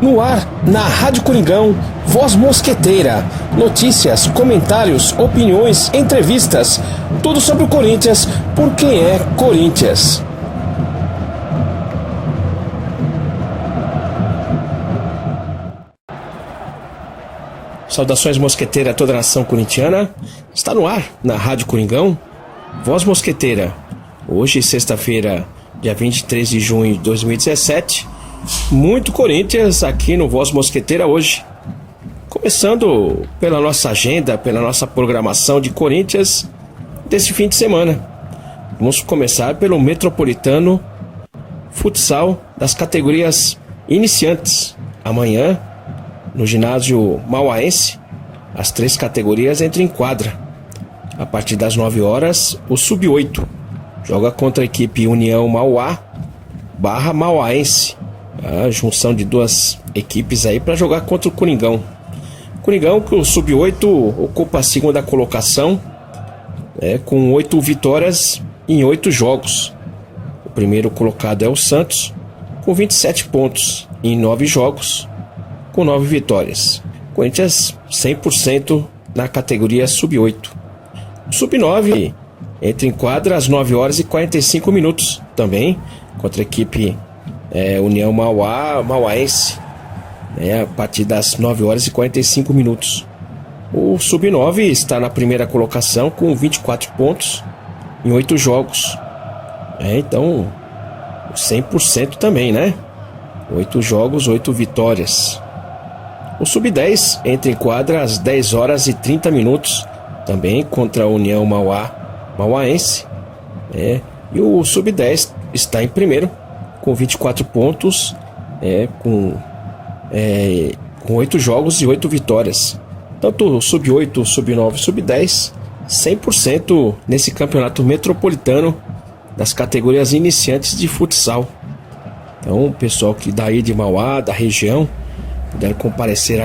No ar, na Rádio Coringão, Voz Mosqueteira. Notícias, comentários, opiniões, entrevistas. Tudo sobre o Corinthians, por quem é Corinthians. Saudações mosqueteira a toda a nação corintiana. Está no ar, na Rádio Coringão, Voz Mosqueteira. Hoje, sexta-feira, dia 23 de junho de 2017. Muito Corinthians aqui no Voz Mosqueteira hoje. Começando pela nossa agenda, pela nossa programação de Corinthians desse fim de semana. Vamos começar pelo Metropolitano Futsal das categorias iniciantes. Amanhã, no ginásio Mauaense, as 3 categorias entram em quadra. A partir das 9 horas, o Sub-8 joga contra a equipe União Mauá / Mauaense. A junção de 2 equipes aí para jogar contra o Coringão. Coringão, que o Sub-8 ocupa a segunda colocação, com 8 vitórias em 8 jogos. O primeiro colocado é o Santos, com 27 pontos em 9 jogos, com 9 vitórias. Corinthians 100% na categoria Sub-8. O Sub-9 entra em quadra às 9 horas e 45 minutos, também contra a equipe União Mauaense, a partir das 9 horas e 45 minutos. O Sub-9 está na primeira colocação com 24 pontos em 8 jogos. Então, 100% também, 8 jogos, 8 vitórias. O Sub-10 entra em quadra às 10 horas e 30 minutos, também contra a União Mauaense. E o Sub-10 está em primeiro, com 24 pontos, com 8 jogos e 8 vitórias. Tanto o Sub-8, o Sub-9 e o Sub-10, 100% nesse campeonato metropolitano das categorias iniciantes de futsal. Então, o pessoal que daí de Mauá, da região, puder comparecer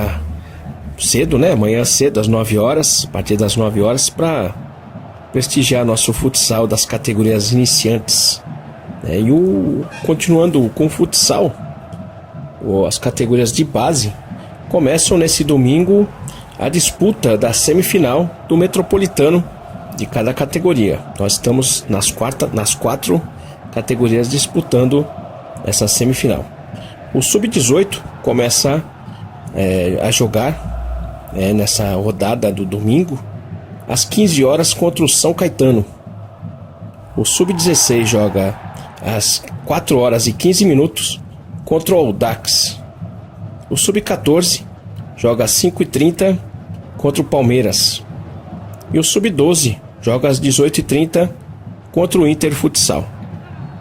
cedo, amanhã cedo, às 9 horas, a partir das 9 horas, para prestigiar nosso futsal das categorias iniciantes. Continuando com o futsal, as categorias de base começam nesse domingo a disputa da semifinal do Metropolitano de cada categoria. Nós estamos nas 4 categorias disputando essa semifinal. O Sub-18 começa a jogar nessa rodada do domingo às 15 horas contra o São Caetano. O Sub-16 joga às 4 horas e 15 minutos contra o Audax. O Sub-14 joga às 5h30 contra o Palmeiras. E o Sub-12 joga às 18h30 contra o Inter Futsal.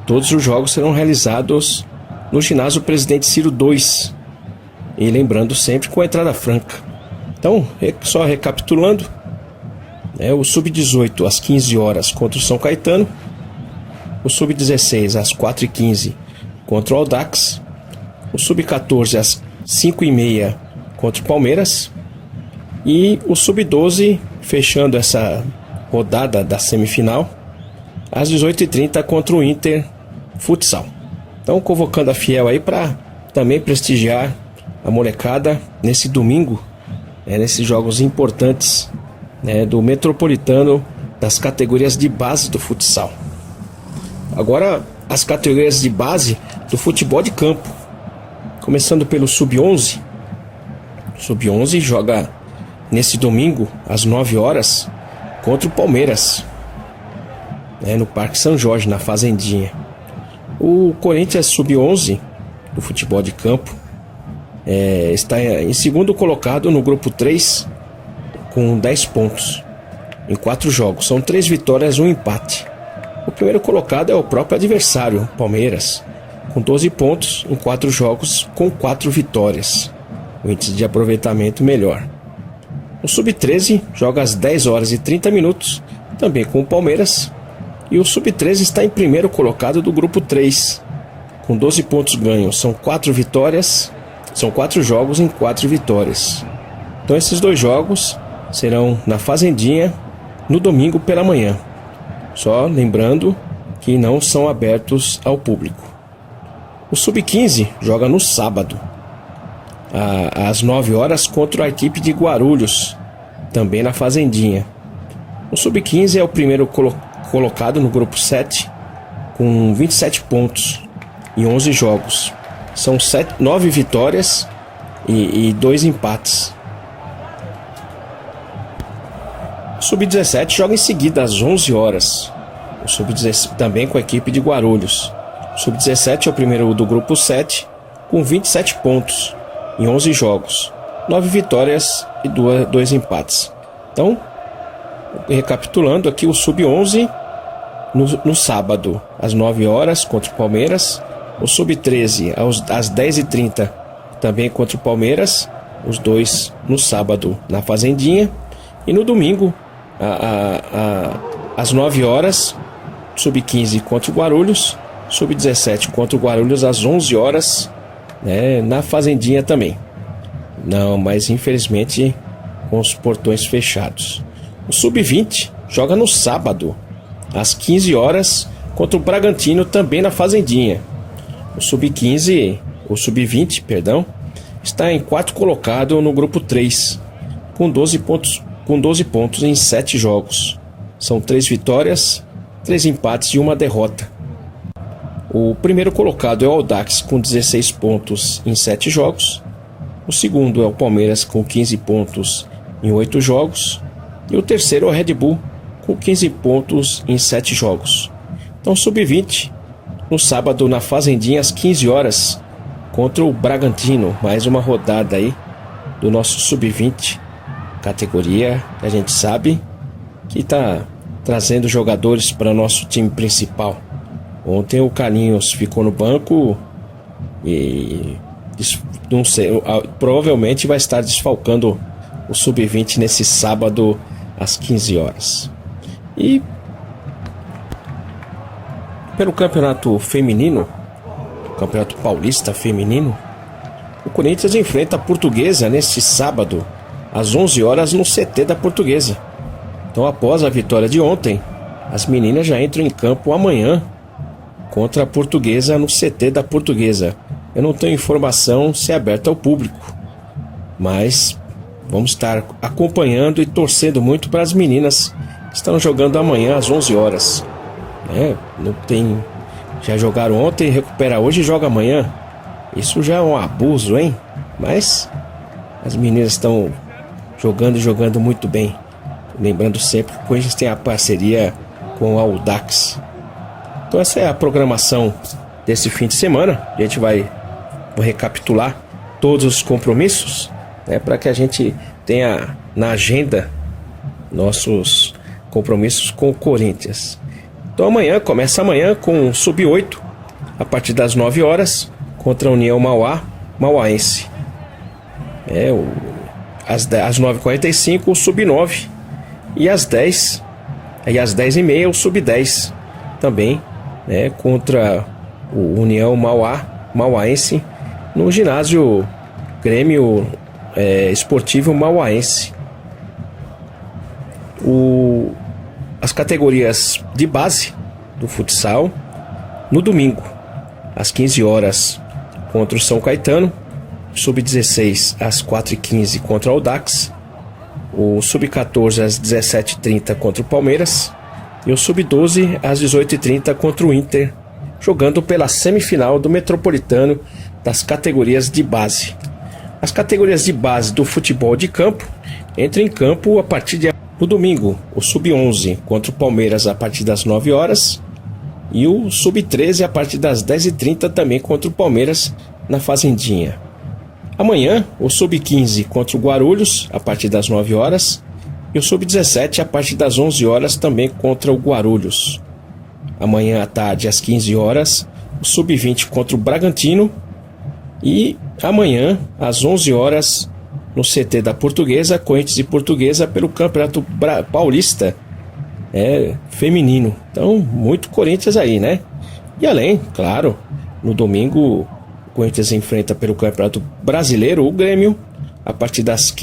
Todos os jogos serão realizados no ginásio Presidente Ciro II. E lembrando sempre com a entrada franca. Então, só recapitulando, o Sub-18 às 15 horas contra o São Caetano. O Sub-16 às 4h15 contra o Audax. O Sub-14 às 5h30 contra o Palmeiras. E o Sub-12 fechando essa rodada da semifinal às 18h30 contra o Inter Futsal. Então, convocando a Fiel aí para também prestigiar a molecada nesse domingo, nesses jogos importantes do Metropolitano das categorias de base do futsal. Agora, as categorias de base do futebol de campo. Começando pelo Sub-11. O Sub-11 joga nesse domingo, às 9 horas, contra o Palmeiras, no Parque São Jorge, na Fazendinha. O Corinthians Sub-11 do futebol de campo está em segundo colocado no grupo 3, com 10 pontos em 4 jogos. São 3 vitórias e 1 empate. O primeiro colocado é o próprio adversário, Palmeiras, com 12 pontos em 4 jogos, com 4 vitórias. O índice de aproveitamento melhor. O Sub-13 joga às 10 horas e 30 minutos, também com o Palmeiras. E o Sub-13 está em primeiro colocado do grupo 3, com 12 pontos ganhos. São 4 vitórias, são 4 jogos em 4 vitórias. Então esses 2 jogos serão na Fazendinha no domingo pela manhã. Só lembrando que não são abertos ao público. O Sub-15 joga no sábado, às 9 horas contra a equipe de Guarulhos, também na Fazendinha. O Sub-15 é o primeiro colocado no grupo 7, com 27 pontos em 11 jogos. São 9 vitórias e 2 empates. O Sub-17 joga em seguida às 11 horas. O Sub-17 também com a equipe de Guarulhos. O Sub-17 é o primeiro do grupo 7, com 27 pontos em 11 jogos. 9 vitórias e 2 empates. Então, recapitulando aqui, o Sub-11 no sábado às 9 horas contra o Palmeiras. O Sub-13 às 10h30 também contra o Palmeiras. Os dois no sábado na Fazendinha. E no domingo às 9 horas, Sub-15 contra o Guarulhos. Sub-17 contra o Guarulhos às 11 horas, né, na Fazendinha também. Não, mas infelizmente com os portões fechados. O Sub-20 joga no sábado às 15 horas contra o Bragantino também na Fazendinha. O Sub-20, está em quarto colocado no grupo 3, com 12 pontos em 7 jogos. São 3 vitórias, 3 empates e 1 derrota. O primeiro colocado é o Audax com 16 pontos em 7 jogos. O segundo é o Palmeiras com 15 pontos em 8 jogos. E o terceiro é o Red Bull com 15 pontos em 7 jogos. Então, Sub-20, no sábado na Fazendinha às 15 horas, contra o Bragantino. Mais uma rodada aí do nosso Sub-20, categoria que a gente sabe que está trazendo jogadores para o nosso time principal. Ontem o Carlinhos ficou no banco e não sei, provavelmente vai estar desfalcando o Sub-20 nesse sábado às 15 horas. E pelo campeonato feminino, campeonato paulista feminino, o Corinthians enfrenta a Portuguesa nesse sábado às 11 horas no CT da Portuguesa. Então, após a vitória de ontem, as meninas já entram em campo amanhã contra a Portuguesa no CT da Portuguesa. Eu não tenho informação se é aberta ao público, mas vamos estar acompanhando e torcendo muito para as meninas que estão jogando amanhã às 11 horas. Não tem, já jogaram ontem, recupera hoje e joga amanhã. Isso já é um abuso, hein? Mas as meninas estão jogando e jogando muito bem. Lembrando sempre que o Corinthians tem a parceria com a Audax. Então essa é a programação desse fim de semana. A gente vai recapitular todos os compromissos, né, para que a gente tenha na agenda nossos compromissos com o Corinthians. Então começa amanhã com o Sub-8, a partir das 9 horas, contra a União Mauaense. Às 9h45 o Sub-9 e às 10h30 o Sub-10 também, né, contra o União Mauaense no ginásio Grêmio Esportivo Mauaense. As categorias de base do futsal no domingo às 15 horas contra o São Caetano, Sub-16 às 4h15 contra o Audax, o Sub-14 às 17h30 contra o Palmeiras e o Sub-12 às 18h30 contra o Inter, jogando pela semifinal do Metropolitano das categorias de base. As categorias de base do futebol de campo entram em campo a partir no domingo, o Sub-11 contra o Palmeiras a partir das 9 horas e o Sub-13 a partir das 10h30 também contra o Palmeiras na Fazendinha. Amanhã, o Sub-15 contra o Guarulhos a partir das 9 horas e o Sub-17 a partir das 11 horas também contra o Guarulhos. Amanhã à tarde, às 15 horas, o Sub-20 contra o Bragantino e amanhã, às 11 horas, no CT da Portuguesa, Corinthians e Portuguesa pelo Campeonato Paulista feminino. Então, muito Corinthians aí, né? E além, claro, no domingo, o Corinthians enfrenta pelo Campeonato Brasileiro o Grêmio a partir das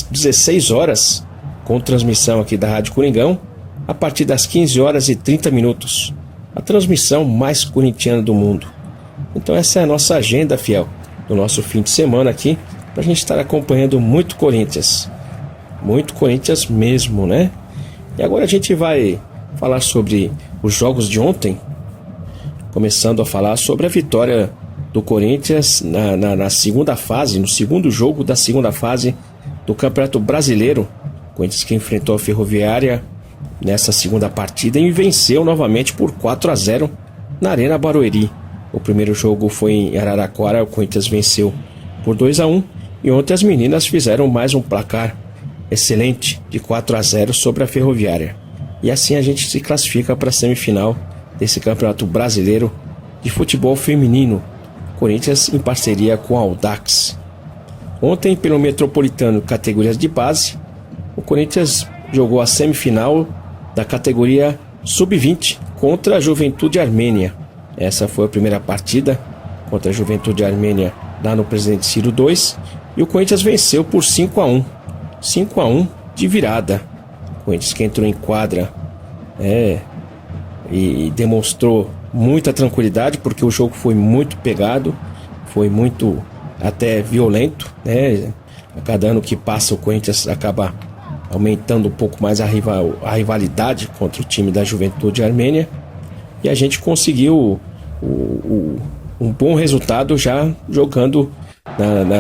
16 horas, com transmissão aqui da Rádio Coringão, a partir das 15 horas e 30 minutos. A transmissão mais corintiana do mundo. Então essa é a nossa agenda, fiel, do nosso fim de semana aqui, pra gente estar acompanhando muito Corinthians mesmo, né? E agora a gente vai falar sobre os jogos de ontem, começando a falar sobre a vitória do Corinthians na segunda fase, no segundo jogo da segunda fase do Campeonato Brasileiro. O Corinthians que enfrentou a Ferroviária nessa segunda partida e venceu novamente por 4-0 na Arena Barueri. O primeiro jogo foi em Araraquara, o Corinthians venceu por 2-1 e ontem as meninas fizeram mais um placar excelente de 4-0 sobre a Ferroviária. E assim a gente se classifica para a semifinal desse Campeonato Brasileiro de Futebol Feminino, Corinthians em parceria com a Audax. Ontem, pelo Metropolitano categorias de base, o Corinthians jogou a semifinal da categoria Sub-20 contra a Juventude Armênia. Essa foi a primeira partida contra a Juventude Armênia lá no Presidente Ciro 2 e o Corinthians venceu por 5-1 de virada. O Corinthians que entrou em quadra e demonstrou muita tranquilidade, porque o jogo foi muito pegado, foi muito até violento, né? A cada ano que passa o Corinthians acaba aumentando um pouco mais a rivalidade contra o time da Juventude Armênia, e a gente conseguiu um bom resultado já jogando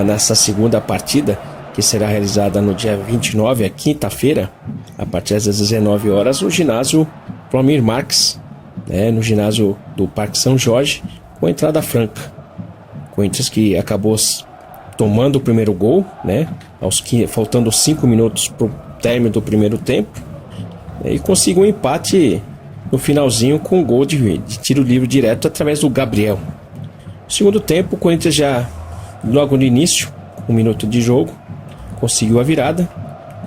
nessa segunda partida, que será realizada no dia 29, a quinta-feira, a partir das 19 horas, no ginásio Flamir Marques, né, no ginásio do Parque São Jorge, com entrada franca. Corinthians que acabou tomando o primeiro gol, né, faltando 5 minutos para o término do primeiro tempo, e conseguiu um empate no finalzinho com um gol de tiro livre direto através do Gabriel. No segundo tempo, o Corinthians já, logo no início, 1 minuto de jogo, conseguiu a virada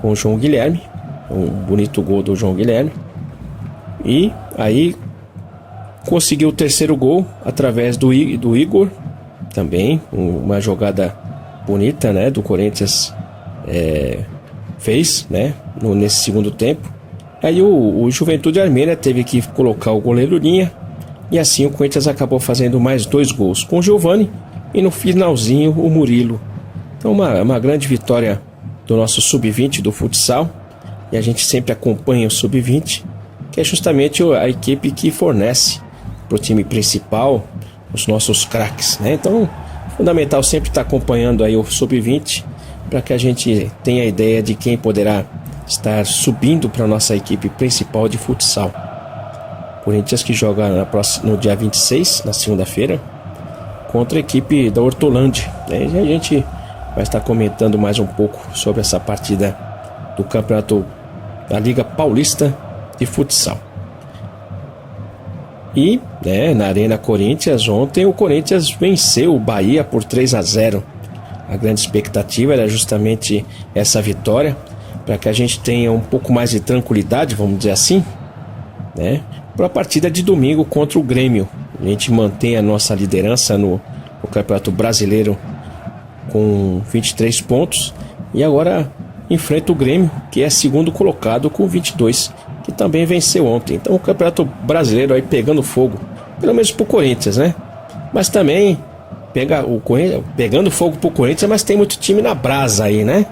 com o João Guilherme, um bonito gol do João Guilherme, e aí conseguiu o terceiro gol através do Igor, também uma jogada bonita, né, do Corinthians fez, né, nesse segundo tempo. Aí o Juventude Armênia teve que colocar o goleiro Linha, e assim o Corinthians acabou fazendo mais 2 gols com o Giovani e no finalzinho o Murilo. Então uma grande vitória do nosso Sub-20 do futsal, e a gente sempre acompanha o Sub-20, que é justamente a equipe que fornece para o time principal os nossos craques, né? Então é fundamental sempre estar acompanhando aí o Sub-20 para que a gente tenha a ideia de quem poderá estar subindo para a nossa equipe principal de futsal. Corinthians que joga no dia 26, na segunda-feira, contra a equipe da Hortolândia, né? E a gente vai estar comentando mais um pouco sobre essa partida do campeonato da Liga Paulista de Futsal. E na Arena Corinthians, ontem o Corinthians venceu o Bahia por 3-0. A grande expectativa era justamente essa vitória, para que a gente tenha um pouco mais de tranquilidade, vamos dizer assim, né, para a partida de domingo contra o Grêmio. A gente mantém a nossa liderança no Campeonato Brasileiro com 23 pontos e agora enfrenta o Grêmio, que é segundo colocado com 22, que também venceu ontem. Então o Campeonato Brasileiro aí pegando fogo, pelo menos pro Corinthians, né? Mas também pegando fogo pro Corinthians, mas tem muito time na brasa aí, né?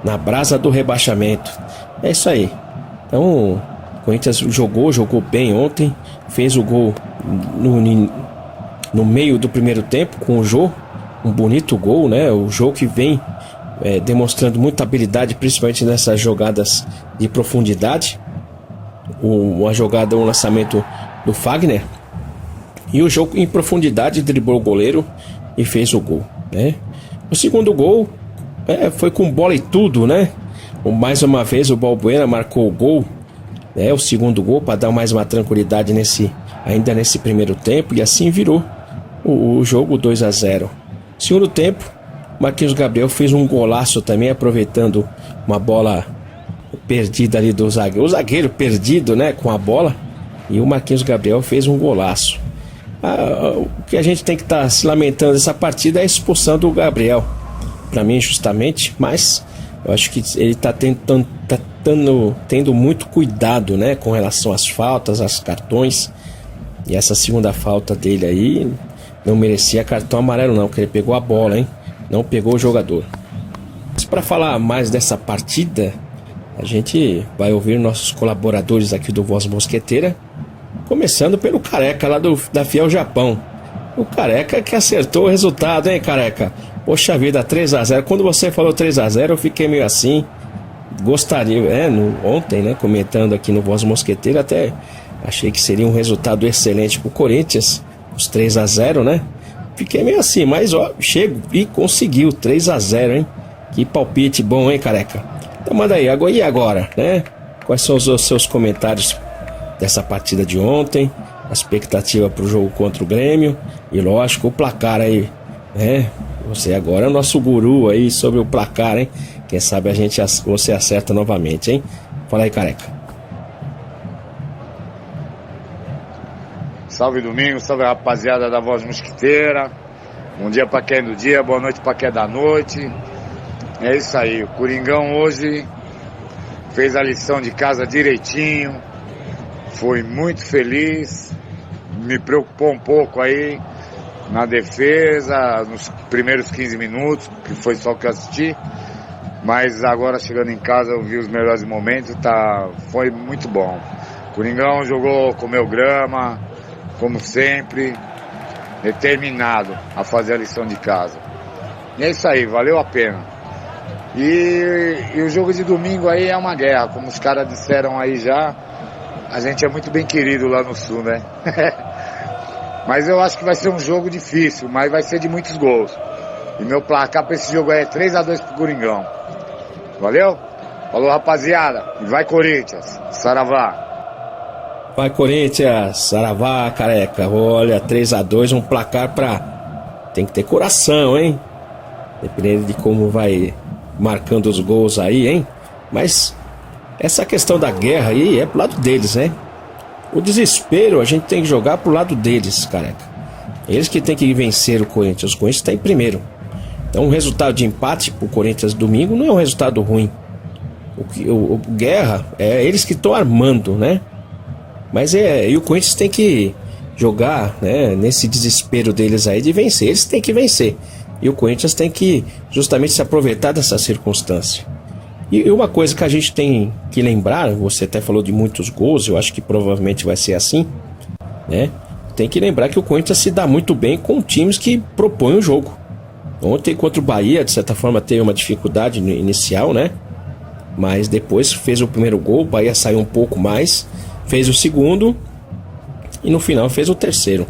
Na brasa do rebaixamento. É isso aí. Então o Corinthians jogou bem ontem, fez o gol no meio do primeiro tempo com o Jô, um bonito gol, né? O Jô que vem demonstrando muita habilidade, principalmente nessas jogadas de profundidade. Uma jogada, um lançamento do Fagner, e o jogo em profundidade driblou o goleiro e fez o gol, né? O segundo gol foi com bola e tudo, né? Mais uma vez o Balbuena marcou o gol, né? O segundo gol, para dar mais uma tranquilidade ainda nesse primeiro tempo, e assim virou o jogo 2-0. Segundo tempo, Marquinhos Gabriel fez um golaço também, aproveitando uma bola perdida ali do zagueiro. O zagueiro perdido, né, com a bola, e o Marquinhos Gabriel fez um golaço. O que a gente tem que estar se lamentando dessa partida é a expulsão do Gabriel. Para mim, justamente, mas eu acho que ele está tendo muito cuidado, né, com relação às faltas, às cartões. E essa segunda falta dele aí não merecia cartão amarelo não, porque ele pegou a bola, hein? Não pegou o jogador. para falar mais dessa partida, a gente vai ouvir nossos colaboradores aqui do Voz Mosqueteira, começando pelo Careca lá da Fiel Japão. O Careca que acertou o resultado, hein, Careca? Poxa vida, 3-0. Quando você falou 3-0, eu fiquei meio assim. Gostaria, ontem, né, comentando aqui no Voz Mosqueteira, até achei que seria um resultado excelente pro Corinthians, os 3-0, né? Fiquei meio assim, mas ó, chego e conseguiu 3-0, hein? Que palpite bom, hein, Careca? Então manda aí, e agora, né? Quais são os seus comentários dessa partida de ontem? A expectativa pro jogo contra o Grêmio e, lógico, o placar aí, né? Você agora é o nosso guru aí sobre o placar, hein? Quem sabe você acerta novamente, hein? Fala aí, Careca. Salve domingo, salve rapaziada da Voz Mosquiteira. Bom dia pra quem é do dia, boa noite pra quem é da noite. É isso aí, o Coringão hoje fez a lição de casa direitinho. Foi muito feliz. Me preocupou um pouco aí na defesa, nos primeiros 15 minutos, que foi só o que eu assisti. Mas agora chegando em casa eu vi os melhores momentos, foi muito bom. Coringão jogou, comeu grama, como sempre, determinado a fazer a lição de casa. E é isso aí, valeu a pena. E o jogo de domingo aí é uma guerra, como os caras disseram aí já, a gente é muito bem querido lá no Sul, né? Mas eu acho que vai ser um jogo difícil, mas vai ser de muitos gols. E meu placar para esse jogo é 3-2 pro Coringão. Valeu? Falou, rapaziada. E vai, Corinthians. Saravá. Vai, Corinthians. Saravá, Careca. Olha, 3-2, um placar pra... Tem que ter coração, hein? Dependendo de como vai marcando os gols aí, hein? Mas essa questão da guerra aí é pro lado deles, né? O desespero a gente tem que jogar pro lado deles, Careca. Eles que tem que vencer o Corinthians. O Corinthians tá em primeiro. Então um resultado de empate pro Corinthians domingo não é um resultado ruim. O guerra é eles que estão armando, né? Mas e o Corinthians tem que jogar, né, nesse desespero deles aí de vencer. Eles têm que vencer. E o Corinthians tem que justamente se aproveitar dessa circunstância. E uma coisa que a gente tem que lembrar, você até falou de muitos gols, eu acho que provavelmente vai ser assim, né? Tem que lembrar que o Corinthians se dá muito bem com times que propõem o jogo. Ontem contra o Bahia, de certa forma, teve uma dificuldade inicial, né? Mas depois fez o primeiro gol, o Bahia saiu um pouco mais, fez o segundo e no final fez o terceiro.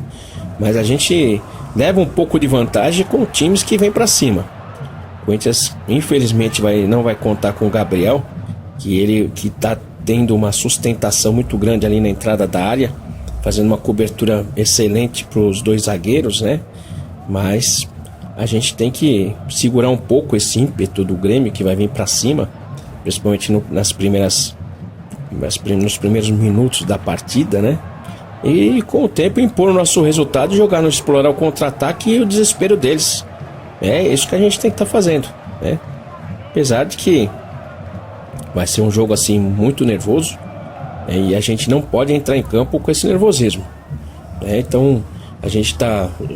Mas a gente leva um pouco de vantagem com times que vêm para cima. O Corinthians, infelizmente, não vai contar com o Gabriel, que está tendo uma sustentação muito grande ali na entrada da área, fazendo uma cobertura excelente para os dois zagueiros, né? Mas a gente tem que segurar um pouco esse ímpeto do Grêmio que vai vir para cima, principalmente nos primeiros minutos da partida, né? E com o tempo impor o nosso resultado e jogar no explorar o contra-ataque e o desespero deles. É isso que a gente tem que estar fazendo, né? Apesar de que vai ser um jogo assim muito nervoso, né? E a gente não pode entrar em campo com esse nervosismo, né? Então a gente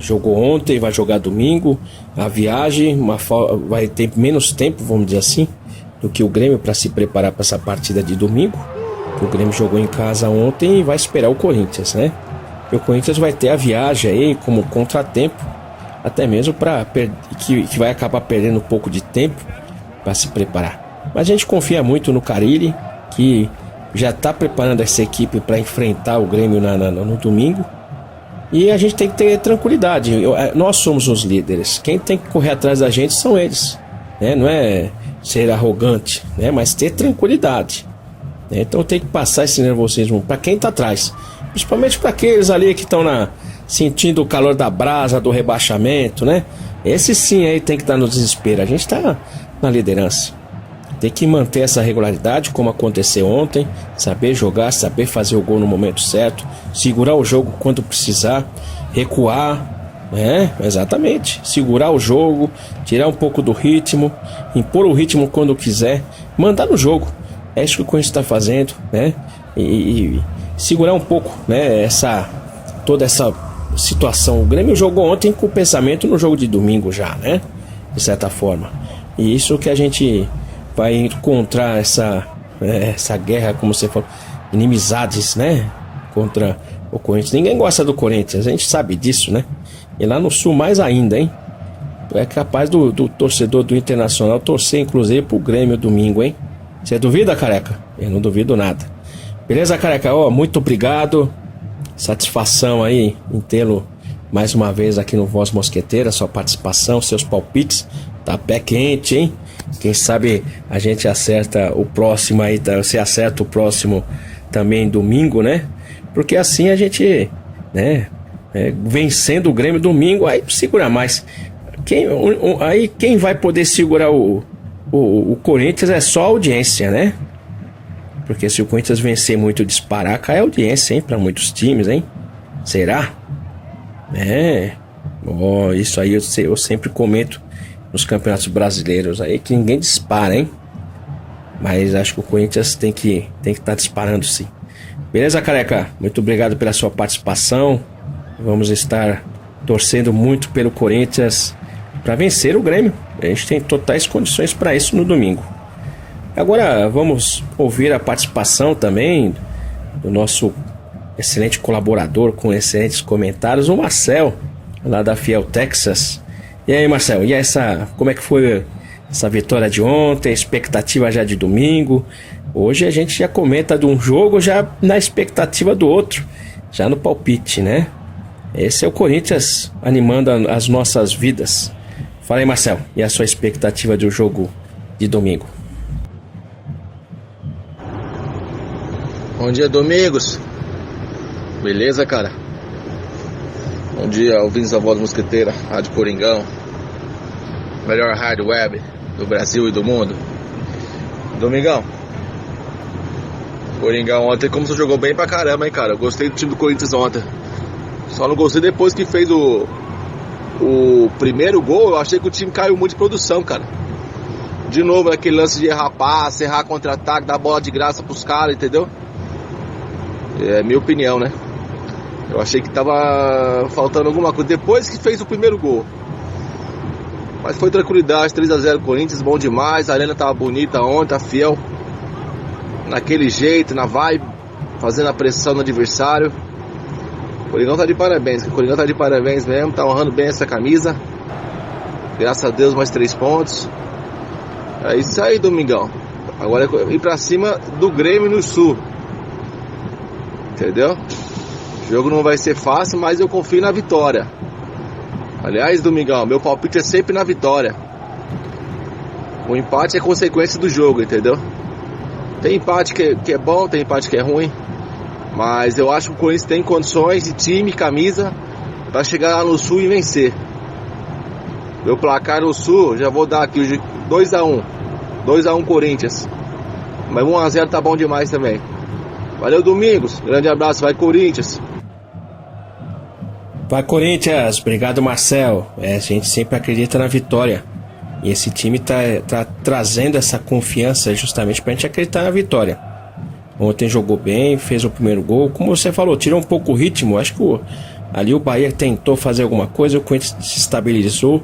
jogou ontem, vai jogar domingo, a viagem vai ter menos tempo, vamos dizer assim, do que o Grêmio para se preparar para essa partida de domingo. O Grêmio jogou em casa ontem e vai esperar o Corinthians, né? E o Corinthians vai ter a viagem aí como contratempo, até mesmo que vai acabar perdendo um pouco de tempo para se preparar. Mas a gente confia muito no Carille, que já está preparando essa equipe para enfrentar o Grêmio no domingo. E a gente tem que ter tranquilidade. Nós somos os líderes. Quem tem que correr atrás da gente são eles, né? Não é ser arrogante, né? Mas ter tranquilidade, né? Então tem que passar esse nervosismo para quem está atrás, principalmente para aqueles ali que estão sentindo o calor da brasa, do rebaixamento, né? Esse sim aí tem que estar no desespero. A gente está na liderança. Tem que manter essa regularidade, como aconteceu ontem. Saber jogar, saber fazer o gol no momento certo, segurar o jogo quando precisar, recuar, né? Exatamente. Segurar o jogo, tirar um pouco do ritmo, impor o ritmo quando quiser, mandar no jogo. É isso que o Corinthians está fazendo, né? E segurar um pouco, né? Toda essa situação. O Grêmio jogou ontem com o pensamento no jogo de domingo já, né? De certa forma. E isso que a gente vai encontrar essa guerra, como você falou, inimizades, né? Contra o Corinthians. Ninguém gosta do Corinthians, a gente sabe disso, né? E lá no Sul mais ainda, hein? É capaz do torcedor do Internacional torcer, inclusive, pro Grêmio domingo, hein? Você duvida, Careca? Eu não duvido nada. Beleza, Careca? Muito obrigado. Satisfação aí em tê-lo mais uma vez aqui no Voz Mosqueteira. Sua participação, seus palpites. Tá pé quente, hein? Quem sabe a gente acerta o próximo aí, você acerta o próximo também domingo, né? Porque assim a gente, né? Vencendo o Grêmio domingo, aí segura mais. Quem vai poder segurar o Corinthians é só a audiência, né? Porque se o Corinthians vencer muito e disparar, cai a audiência, hein? Pra muitos times, hein? Será? Isso aí eu sempre comento nos campeonatos brasileiros aí, que ninguém dispara, hein? Mas acho que o Corinthians tem que estar disparando, sim. Beleza, Careca? Muito obrigado pela sua participação. Vamos estar torcendo muito pelo Corinthians para vencer o Grêmio. A gente tem totais condições para isso no domingo. Agora vamos ouvir a participação também do nosso excelente colaborador com excelentes comentários, o Marcel, lá da Fiel Texas. E aí, Marcel, como é que foi essa vitória de ontem, expectativa já de domingo? Hoje a gente já comenta de um jogo já na expectativa do outro, já no palpite, né? Esse é o Corinthians animando as nossas vidas. Fala aí, Marcel, e a sua expectativa do jogo de domingo? Bom dia, Domingos. Beleza, cara? Bom dia, ouvintes da Voz Mosqueteira, Rádio Coringão, melhor rádio web do Brasil e do mundo. Domingão, Coringão ontem, como você jogou bem pra caramba, hein, cara? Eu gostei do time do Corinthians ontem. Só não gostei depois que fez o primeiro gol. Eu achei que o time caiu muito de produção, cara. De novo, aquele lance de errar passe, errar contra-ataque, dar bola de graça pros caras, entendeu? É minha opinião, né? Eu achei que tava faltando alguma coisa depois que fez o primeiro gol. Mas foi tranquilidade, 3-0 Corinthians, bom demais. A arena tava bonita ontem, tá fiel. Naquele jeito, na vibe, fazendo a pressão no adversário. O Coringão tá de parabéns, mesmo, tá honrando bem essa camisa. Graças a Deus, mais 3 pontos. É isso aí, Domingão. Agora é ir pra cima do Grêmio no Sul. Entendeu? O jogo não vai ser fácil, mas eu confio na vitória. Aliás, Domingão, meu palpite é sempre na vitória. O empate é consequência do jogo, entendeu? Tem empate que é bom, tem empate que é ruim. Mas eu acho que o Corinthians tem condições de time, camisa, para chegar lá no Sul e vencer. Meu placar no Sul, já vou dar aqui 2-1. 2-1 Corinthians. Mas 1-0 tá bom demais também. Valeu, Domingos. Grande abraço, vai Corinthians. Vai Corinthians, obrigado, Marcel. A gente sempre acredita na vitória. E esse time tá trazendo essa confiança justamente pra gente acreditar na vitória. Ontem jogou bem, fez o primeiro gol. Como você falou, tirou um pouco o ritmo. Acho que ali o Bahia tentou fazer alguma coisa, o Corinthians se estabilizou,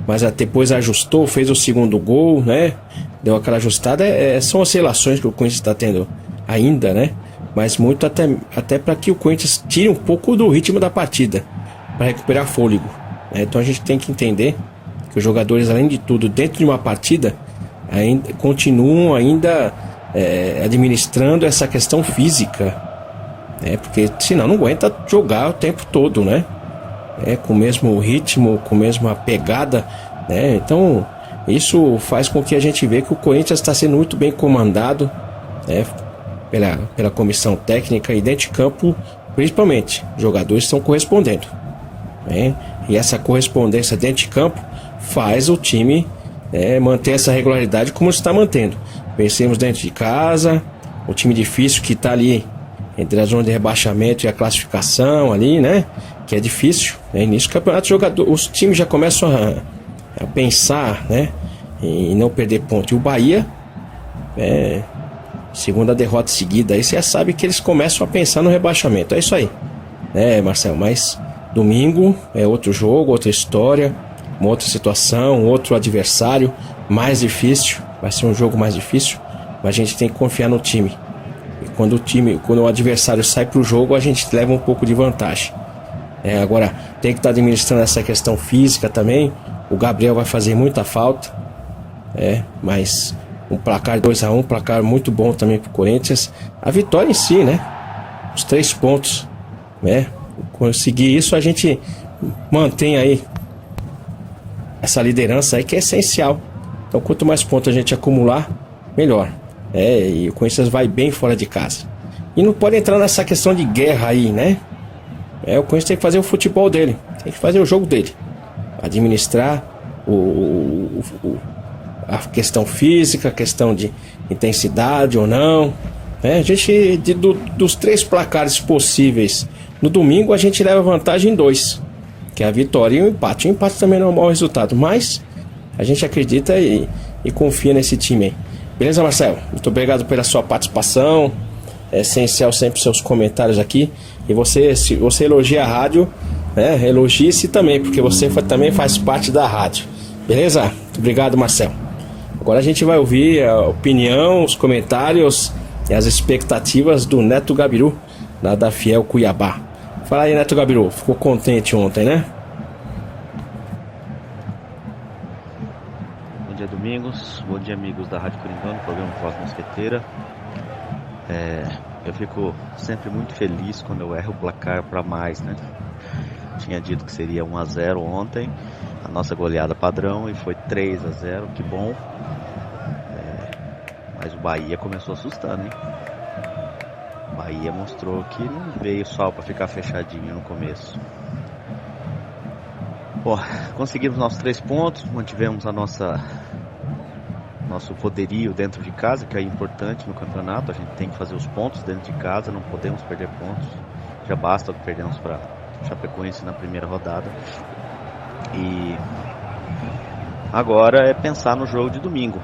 mas depois ajustou, fez o segundo gol, né? Deu aquela ajustada. São oscilações que o Corinthians está tendo ainda, né? Mas muito até para que o Corinthians tire um pouco do ritmo da partida, para recuperar fôlego, né? Então a gente tem que entender que os jogadores, além de tudo, dentro de uma partida, continuam administrando essa questão física, né? Porque senão não aguenta jogar o tempo todo, né? Com o mesmo ritmo, com a mesma pegada, né? Então isso faz com que a gente veja que o Corinthians está sendo muito bem comandado, né? Pela comissão técnica, e dentro de campo, principalmente, os jogadores estão correspondendo, né? E essa correspondência dentro de campo faz o time manter essa regularidade como está mantendo. Vencemos dentro de casa, o time difícil que está ali entre a zona de rebaixamento e a classificação ali, né? Que é difícil, né? Início do campeonato, os times já começam a pensar, né? Em não perder ponto. E o Bahia, segunda derrota seguida, aí você já sabe que eles começam a pensar no rebaixamento. É isso aí, né, Marcelo? Mas domingo é outro jogo, outra história, uma outra situação, outro adversário. mais difícil, vai ser um jogo mais difícil, mas a gente tem que confiar no time. E quando o adversário sai pro jogo, a gente leva um pouco de vantagem. Agora tem que estar administrando essa questão física também. O Gabriel vai fazer muita falta, mas um placar 2-1, placar muito bom também pro Corinthians. A vitória em si, né? Os 3 pontos, né? Conseguir isso, a gente mantém aí essa liderança aí que é essencial. Então quanto mais pontos a gente acumular, melhor. E o Corinthians vai bem fora de casa. E não pode entrar nessa questão de guerra aí, né? O Corinthians tem que fazer o futebol dele, tem que fazer o jogo dele, administrar a questão física, a questão de intensidade ou não. A gente, dos 3 placares possíveis no domingo, a gente leva vantagem em 2, que é a vitória e o empate. O empate também não é um mau resultado, mas a gente acredita e confia nesse time aí. Beleza, Marcelo? Muito obrigado pela sua participação. É essencial sempre seus comentários aqui. E você, se você elogia a rádio, elogie-se também, porque você também faz parte da rádio. Beleza? Muito obrigado, Marcelo. Agora a gente vai ouvir a opinião, os comentários e as expectativas do Neto Gabiru, lá da Fiel Cuiabá. Fala aí, Neto Gabiru, ficou contente ontem, né? Bom dia, Domingos. Bom dia, amigos da Rádio Coringão, programa Voz Mosqueteira. Eu fico sempre muito feliz quando eu erro o placar para mais, né? Tinha dito que seria 1-0 ontem, a nossa goleada padrão, e foi 3-0, que bom. Mas o Bahia começou assustando, hein? O Bahia mostrou que não veio só para ficar fechadinho no começo. Bom, conseguimos nossos 3 pontos, mantivemos nosso poderio dentro de casa, que é importante no campeonato. A gente tem que fazer os pontos dentro de casa, não podemos perder pontos. Já basta que perdemos para Chapecoense na primeira rodada. E agora é pensar no jogo de domingo.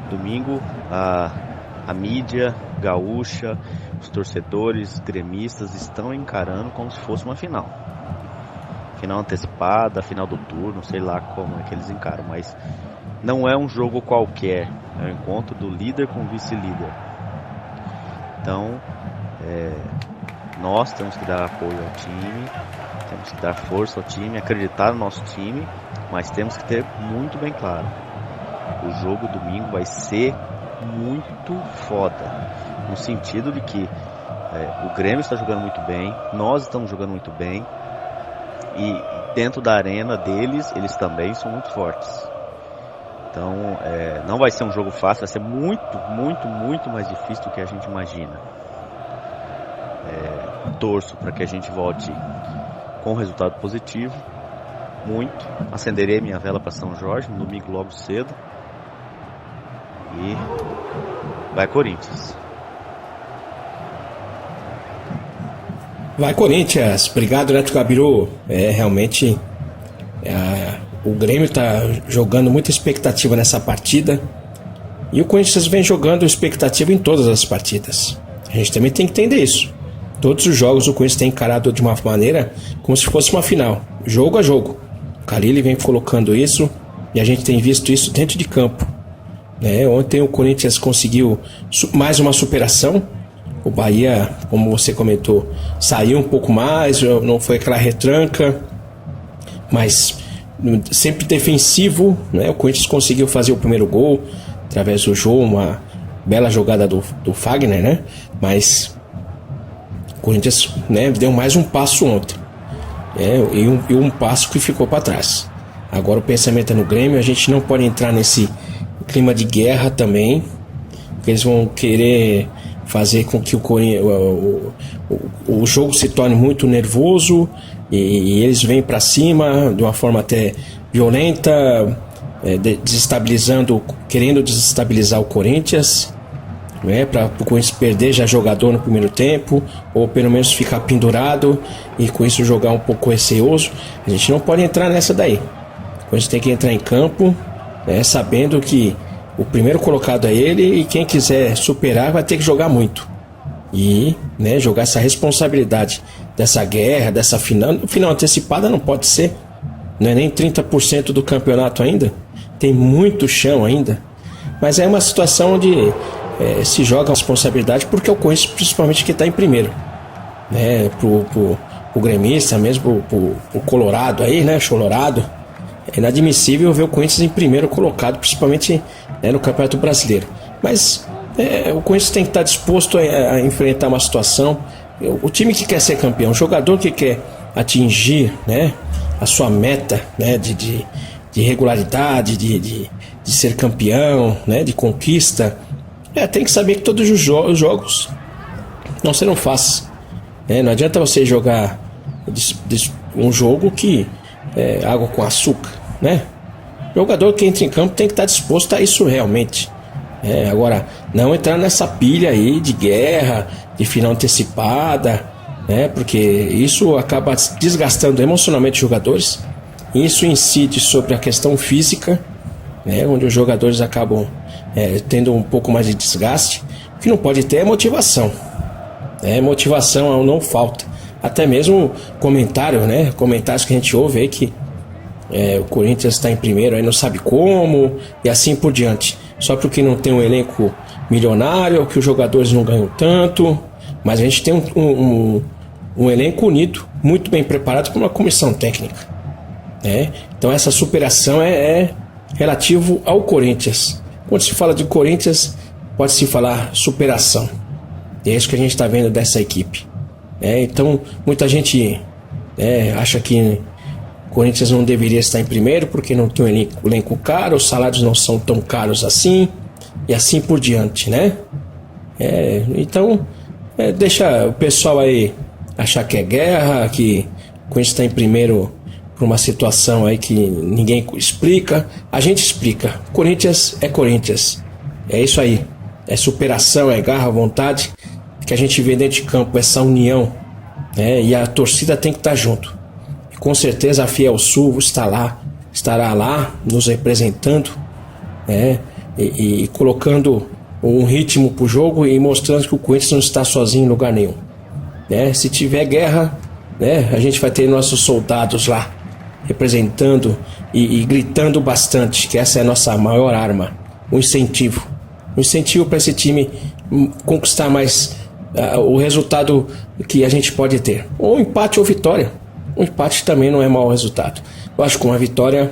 Domingo, a mídia gaúcha, os torcedores, gremistas estão encarando como se fosse uma final. Final antecipada, final do turno, sei lá como é que eles encaram, mas não é um jogo qualquer, é um encontro do líder com o vice-líder. Então, nós temos que dar apoio ao time, temos que dar força ao time, acreditar no nosso time, mas temos que ter muito bem claro: o jogo domingo vai ser muito foda, no sentido de que o Grêmio está jogando muito bem, nós estamos jogando muito bem, e dentro da arena deles, eles também são muito fortes. Então, não vai ser um jogo fácil, vai ser muito, muito, muito mais difícil do que a gente imagina. Torço para que a gente volte com resultado positivo, muito. Acenderei minha vela para São Jorge no domingo logo cedo. E vai Corinthians. Vai Corinthians, obrigado, Neto Gabiru. Realmente o Grêmio está jogando muita expectativa nessa partida, e o Corinthians vem jogando expectativa em todas as partidas. A gente também tem que entender isso. Todos os jogos o Corinthians tem encarado de uma maneira como se fosse uma final, jogo a jogo. O Carille vem colocando isso, e a gente tem visto isso dentro de campo. Ontem o Corinthians conseguiu mais uma superação. O Bahia, como você comentou, saiu um pouco mais, não foi aquela retranca, mas sempre defensivo, O Corinthians conseguiu fazer o primeiro gol através do Jô, uma bela jogada do Fagner, Mas o Corinthians, deu mais um passo ontem, e um passo que ficou para trás. Agora o pensamento é no Grêmio. A gente não pode entrar nesse clima de guerra também, porque eles vão querer fazer com que o jogo se torne muito nervoso, e eles vêm para cima de uma forma até violenta, querendo desestabilizar o Corinthians, para o Corinthians perder já jogador no primeiro tempo, ou pelo menos ficar pendurado e com isso jogar um pouco receoso. A gente não pode entrar nessa daí. O Corinthians tem que entrar em campo, sabendo que o primeiro colocado é ele, e quem quiser superar vai ter que jogar muito. E jogar essa responsabilidade dessa guerra, dessa final antecipada não pode ser. Não é nem 30% do campeonato ainda. tem muito chão ainda, mas é uma situação onde se joga a responsabilidade, porque é o Corinthians principalmente que está em primeiro, né? Pro gremista mesmo, pro Colorado aí, né? Colorado, é inadmissível ver o Corinthians em primeiro colocado, principalmente, né, no Campeonato Brasileiro. Mas o Corinthians tem que estar disposto a enfrentar uma situação. O time que quer ser campeão, o jogador que quer atingir, né, a sua meta, né, de regularidade, de ser campeão, né, de conquista, tem que saber que todos os jogos não serão fáceis. Não adianta você jogar um jogo que é água com açúcar, né? O jogador que entra em campo tem que estar disposto a isso realmente. Agora, não entrar nessa pilha aí de guerra, de final antecipada, né? Porque isso acaba desgastando emocionalmente os jogadores. E isso incide sobre a questão física, né? Onde os jogadores acabam tendo um pouco mais de desgaste. O que não pode ter é motivação. Motivação não falta. Até mesmo comentário, né? Comentários que a gente ouve aí que o Corinthians está em primeiro, aí não sabe como, e assim por diante. Só porque não tem um elenco milionário, que os jogadores não ganham tanto. Mas a gente tem um elenco unido, muito bem preparado, com uma comissão técnica. Então essa superação é relativo ao Corinthians. Quando se fala de Corinthians, pode-se falar superação. E é isso que a gente está vendo dessa equipe. Então, muita gente acha que o Corinthians não deveria estar em primeiro porque não tem um elenco caro, os salários não são tão caros assim, e assim por diante, né? Então, deixa o pessoal aí achar que é guerra, que o Corinthians está em primeiro por uma situação aí que ninguém explica. A gente explica. Corinthians é Corinthians. É isso aí. É superação, é garra, vontade, que a gente vê dentro de campo, essa união, e a torcida tem que estar junto. E com certeza a Fiel Sul estará lá nos representando, e colocando um ritmo pro jogo e mostrando que o Corinthians não está sozinho em lugar nenhum. Se tiver guerra, a gente vai ter nossos soldados lá representando e gritando bastante, que essa é a nossa maior arma, um incentivo para esse time conquistar mais o resultado que a gente pode ter, ou empate ou vitória. O empate também não é mau resultado. Eu acho que uma vitória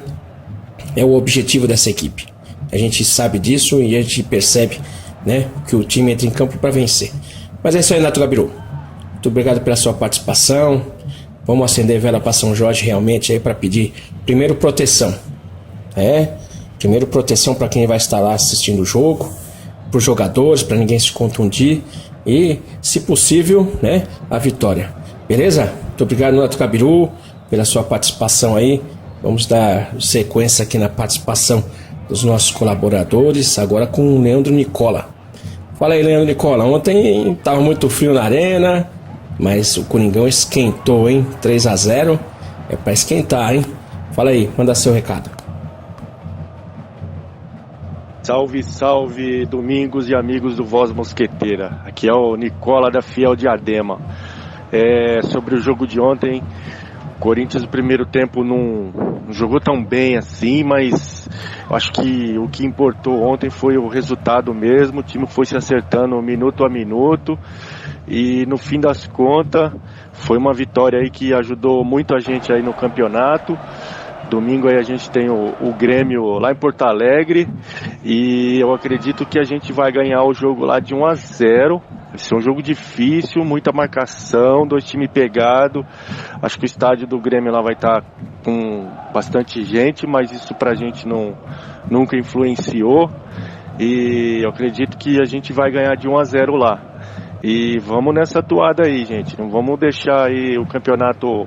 é o objetivo dessa equipe. A gente sabe disso e a gente percebe, que o time entra em campo para vencer. Mas é isso aí, Renato Gabiru. Muito obrigado pela sua participação. Vamos acender vela para São Jorge realmente aí para pedir primeiro proteção. Primeiro proteção para quem vai estar lá assistindo o jogo, para os jogadores, para ninguém se contundir. E, se possível, a vitória. Beleza? Muito obrigado, Renato Gabiru, pela sua participação aí. Vamos dar sequência aqui na participação dos nossos colaboradores, agora com o Leandro Nicola. Fala aí, Leandro Nicola. Ontem estava muito frio na arena, mas o Coringão esquentou, hein? 3-0. É para esquentar, hein? Fala aí, manda seu recado. Salve, salve, Domingos e amigos do Voz Mosqueteira. Aqui é o Nicola da Fiel Diadema. Sobre o jogo de ontem, o Corinthians no primeiro tempo não jogou tão bem assim, mas eu acho que o que importou ontem foi o resultado mesmo. O time foi se acertando minuto a minuto e no fim das contas foi uma vitória aí que ajudou muito a gente aí no campeonato. Domingo aí a gente tem o Grêmio lá em Porto Alegre e eu acredito que a gente vai ganhar o jogo lá de 1-0. Vai ser um jogo difícil, muita marcação, 2 times pegados. Acho que o estádio do Grêmio lá vai estar com bastante gente, mas isso pra gente nunca influenciou. E eu acredito que a gente vai ganhar de 1-0 lá. E vamos nessa toada aí, gente. Não vamos deixar aí o campeonato.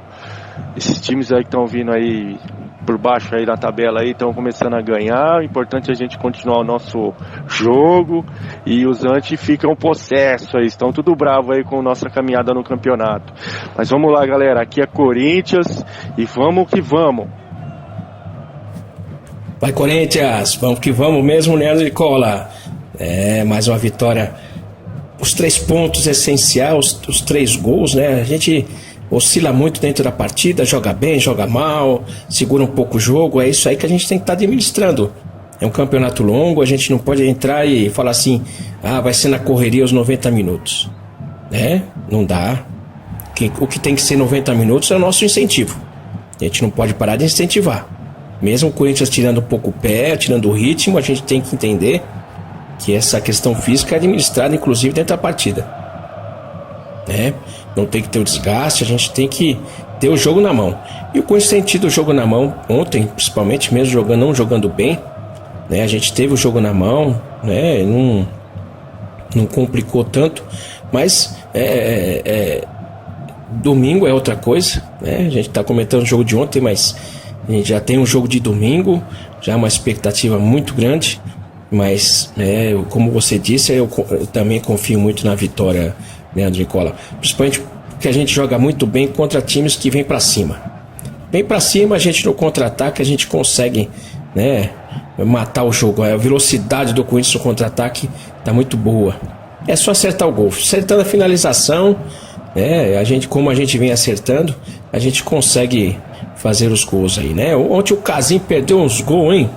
Esses times aí que estão vindo aí por baixo aí da tabela aí estão começando a ganhar. O importante é a gente continuar o nosso jogo. E os anti ficam possesso aí, estão tudo bravo aí com a nossa caminhada no campeonato. Mas vamos lá, galera, aqui é Corinthians e vamos que vamos. Vai, Corinthians, vamos que vamos mesmo, Leandro Nicola. Mais uma vitória. Os 3 pontos essenciais, os 3 gols, A gente oscila muito dentro da partida, joga bem, joga mal, segura um pouco o jogo. É isso aí que a gente tem que estar administrando É um campeonato longo, a gente não pode entrar e falar assim, vai ser na correria os 90 minutos. Né? Não dá. O que tem que ser 90 minutos é o nosso incentivo. A gente não pode parar de incentivar. Mesmo o Corinthians tirando um pouco o pé, tirando o ritmo, a gente tem que entender que essa questão física é administrada, inclusive, dentro da partida. Né? Não tem que ter o desgaste, a gente tem que ter o jogo na mão. E o Corinthians tem tido o jogo na mão ontem, principalmente mesmo não jogando bem. Né? A gente teve o jogo na mão, né? Não complicou tanto, mas domingo é outra coisa. Né? A gente está comentando o jogo de ontem, mas a gente já tem um jogo de domingo, já uma expectativa muito grande. Mas, como você disse, eu também confio muito na vitória, Leandro Nicola. Principalmente porque a gente joga muito bem contra times que vêm para cima. Vem para cima, a gente no contra-ataque, a gente consegue, né, matar o jogo. A velocidade do Corinthians no contra-ataque está muito boa. É só acertar o gol. Acertando a finalização, como a gente vem acertando, a gente consegue fazer os gols aí, né? Ontem o Casim perdeu uns gols, hein?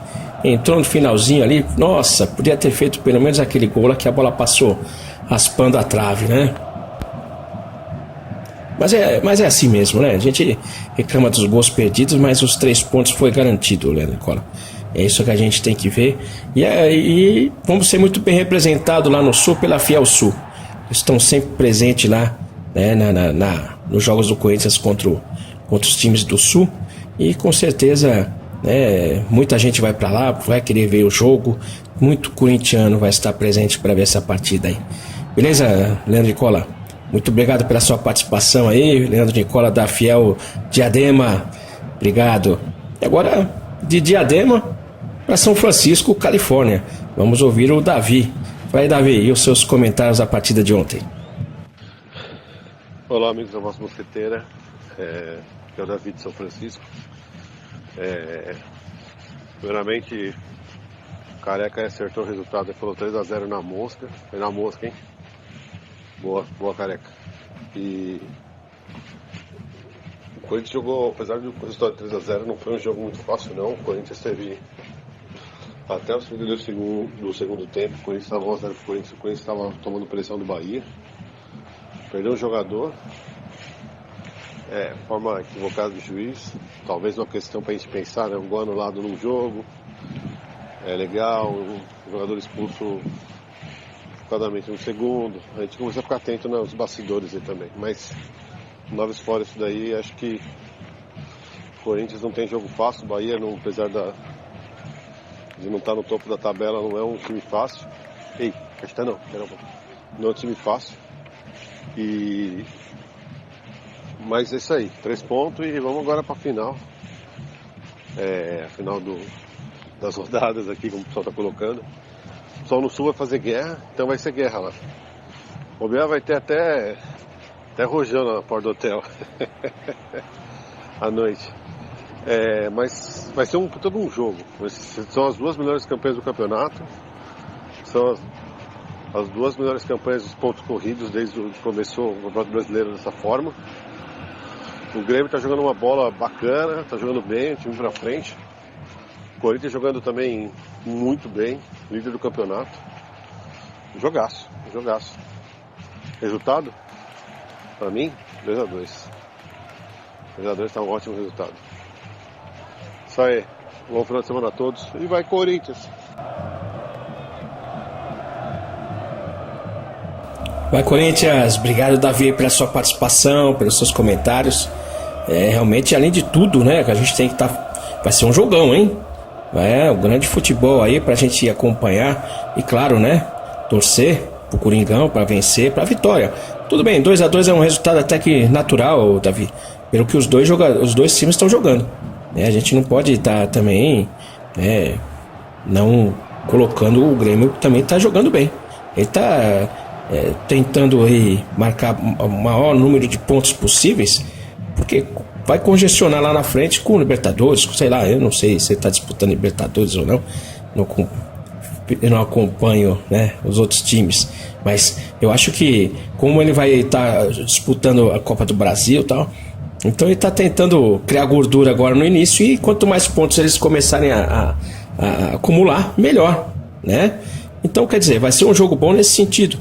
Entrou no finalzinho ali, nossa, podia ter feito pelo menos aquele gol lá que a bola passou raspando a trave, né? Mas é assim mesmo, né? A gente reclama dos gols perdidos, mas os 3 pontos foi garantido, Leandro Nicola. É isso que a gente tem que ver. E vamos ser muito bem representados lá no Sul pela Fiel Sul. Estão sempre presentes lá, né, nos jogos do Corinthians contra os times do Sul. E com certeza, muita gente vai para lá, vai querer ver o jogo. Muito corintiano vai estar presente para ver essa partida aí. Beleza, Leandro Nicola? Muito obrigado pela sua participação aí, Leandro Nicola da Fiel Diadema. Obrigado. E agora, de Diadema para São Francisco, Califórnia. Vamos ouvir o Davi. Vai aí, Davi, e os seus comentários da partida de ontem. Olá, amigos da Voz Mosqueteira. É o Davi de São Francisco. Primeiramente, o Careca acertou o resultado. Ele falou 3-0 na mosca. Foi na mosca, hein? Boa, Careca. E o Corinthians jogou, apesar do resultado de 3-0, não foi um jogo muito fácil, não. O Corinthians teve até o segundo tempo. O Corinthians estava 1-0 pro Corinthians. O Corinthians estava tomando pressão do Bahia. Perdeu um jogador. Forma equivocada do juiz. Talvez uma questão para a gente pensar, né? Um gol anulado num jogo. É legal. Um jogador expulso focadamente no segundo. A gente começa a ficar atento nos bastidores aí também. Mas, nove fora isso daí, acho que o Corinthians não tem jogo fácil. O Bahia, apesar de não estar no topo da tabela, não é um time fácil. Não é um time fácil. Mas é isso aí, 3 pontos e vamos agora para a final. A final das rodadas aqui, como o pessoal está colocando. O pessoal no Sul vai fazer guerra, então vai ser guerra lá. O Biel vai ter até rojão na porta do hotel à noite. Mas vai ser todo um jogo. São as 2 melhores campanhas do campeonato. São as 2 melhores campanhas dos pontos corridos desde que começou o Campeonato Brasileiro dessa forma. O Grêmio está jogando uma bola bacana, está jogando bem, o time para frente. O Corinthians jogando também muito bem, líder do campeonato. Jogaço. Resultado? Para mim, 2-2. 2-2 está um ótimo resultado. Isso aí. Bom final de semana a todos. E vai, Corinthians! Vai, Corinthians! Obrigado, Davi, pela sua participação, pelos seus comentários. Realmente, além de tudo, né, que a gente tem que estar... Vai ser um jogão, hein? Um grande futebol aí pra gente acompanhar. E claro, né, torcer pro Coringão pra vencer, pra vitória. Tudo bem, 2-2 é um resultado até que natural, Davi, pelo que os dois times estão jogando. A gente não pode estar também não colocando o Grêmio, que também está jogando bem. Ele está tentando aí marcar o maior número de pontos possíveis, porque vai congestionar lá na frente com o Libertadores, sei lá, eu não sei se ele está disputando Libertadores ou não, eu não acompanho, né, os outros times, mas eu acho que como ele vai estar disputando a Copa do Brasil e tal, então ele está tentando criar gordura agora no início, e quanto mais pontos eles começarem a a acumular, melhor, né? Então, quer dizer, vai ser um jogo bom nesse sentido.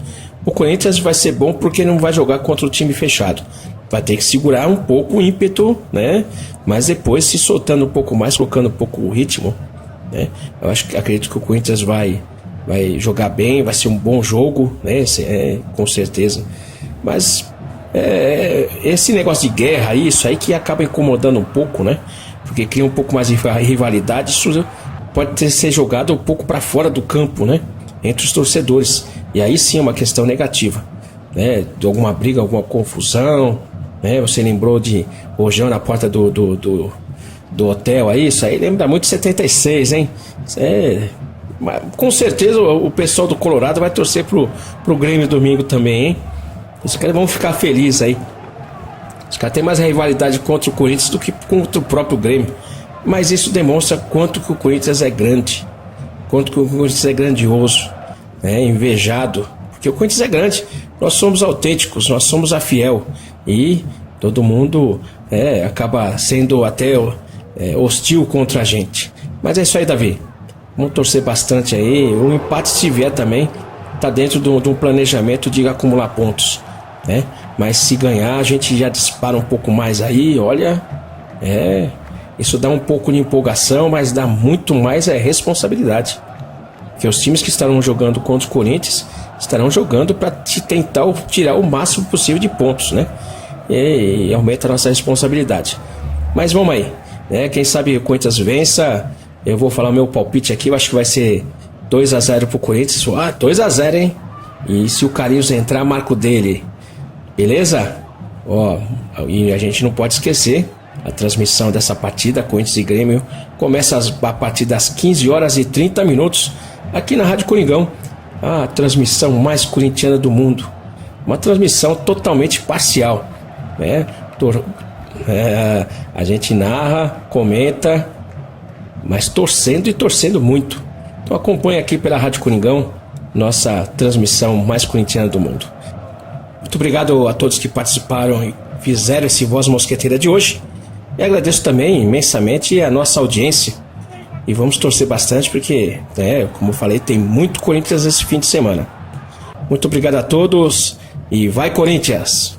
O Corinthians vai ser bom porque não vai jogar contra o time fechado. Vai ter que segurar um pouco o ímpeto, né? Mas depois se soltando um pouco mais, colocando um pouco o ritmo, né? Acredito que o Corinthians vai jogar bem, vai ser um bom jogo, né? Com certeza. Mas esse negócio de guerra, isso aí que acaba incomodando um pouco, né? Porque cria um pouco mais de rivalidade. Isso pode ser jogado um pouco para fora do campo, né? Entre os torcedores. E aí sim é uma questão negativa, né? De alguma briga, alguma confusão, né? Você lembrou de rojão na porta do hotel aí, isso aí lembra muito de 76, hein? Com certeza o pessoal do Colorado vai torcer pro Grêmio domingo também, hein? Os caras vão ficar felizes aí. Os caras têm mais rivalidade contra o Corinthians do que contra o próprio Grêmio. Mas isso demonstra quanto que o Corinthians é grande, quanto que o Corinthians é grandioso, né? Invejado, porque o Corinthians é grande. Nós somos autênticos, nós somos a fiel. E todo mundo acaba sendo até hostil contra a gente. Mas é isso aí, Davi. Vamos torcer bastante aí. O empate, se vier também, tá dentro de um planejamento de acumular pontos, né? Mas se ganhar, a gente já dispara um pouco mais aí. Olha, isso dá um pouco de empolgação, mas dá muito mais responsabilidade. Porque os times que estarão jogando contra o Corinthians estarão jogando para tentar tirar o máximo possível de pontos, né? E aumenta a nossa responsabilidade. Mas vamos aí, né? Quem sabe o Corinthians vença. Eu vou falar meu palpite aqui, eu acho que vai ser 2-0 pro Corinthians. 2-0, hein? E se o Carlinhos entrar, marco dele. Beleza? E a gente não pode esquecer a transmissão dessa partida, Corinthians e Grêmio, começa a partir das 15h30 aqui na Rádio Coringão. A transmissão mais corintiana do mundo. Uma transmissão totalmente parcial, né? A gente narra, comenta, mas torcendo muito. Então acompanhe aqui pela Rádio Coringão, nossa transmissão mais corintiana do mundo. Muito obrigado a todos que participaram e fizeram esse Voz Mosqueteira de hoje. E agradeço também imensamente a nossa audiência. E vamos torcer bastante porque, como eu falei, tem muito Corinthians esse fim de semana. Muito obrigado a todos e vai Corinthians!